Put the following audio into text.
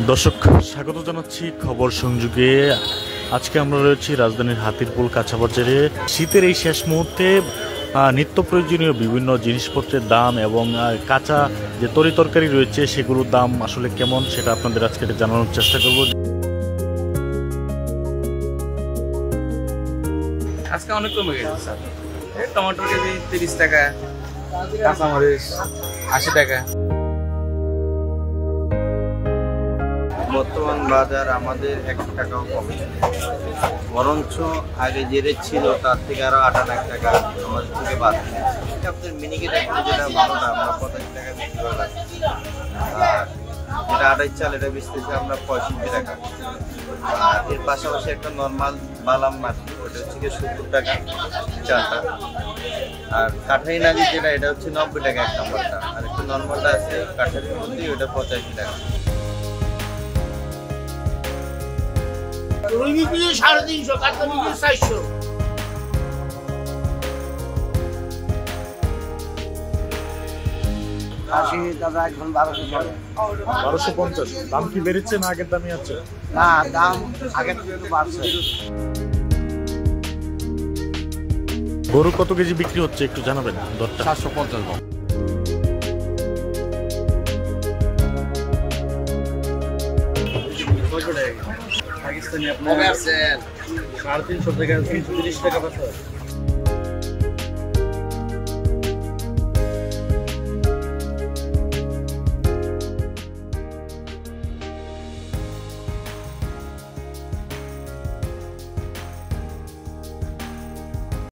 দর্শক স্বাগত জানাচ্ছি খবর সংযোগে। আজকে আমরা রয়েছি রাজধানীর হাতিরপুল কাঁচা বাজারে। শীতের এই শেষ মুহূর্তে নিত্য প্রয়োজনীয় বিভিন্ন জিনিসপত্রের দাম এবং কাঁচা যে তরি তরকারি রয়েছে সেগুলোর দাম আসলে কেমন সেটা আপনাদের আজকে জানানোর চেষ্টা করব। আজকে অনেক কমে গেছে স্যার। টমেটো কেজি 30 টাকা, কাঁচামরিচ 80 টাকা। বর্তমান বাজার আমাদের 1 টাকাও কমে, বরঞ্চ আগে যে রেট ছিল তার থেকে আরো 58 টাকা আমাদের থেকে বাদ। আপনার মিনিকেট একটা যেটা ভালোটা আমরা 85 টাকা বিক্রি করে রাখি, আর যেটা আড়াই চাল এটা বেচতেছি আমরা 65 টাকা। আর এর পাশাপাশি একটা নর্মাল বালাম মাটি ওটা হচ্ছে 70 টাকা চালটা। আর কাঠারি নাজি যেটা এটা হচ্ছে 90 টাকা এক নম্বরটা, আর একটু নর্মালটা আছে কাঠারির মধ্যে ওটা 85 টাকা। রুই বিক্রি 350, কাতলা বিক্রি 400। খাসি দাদা এখন 1250। দাম কি বেড়েছে না আগের দামই আছে? না, দাম আগের থেকে একটু বাড়ছে। গরু কত কেজি বিক্রি হচ্ছে একটু জানাবেন দরটা? 750 গ্রাম। পাকিস্তানি আপনার 350 থেকে 330 টাকা পাচ্ছে।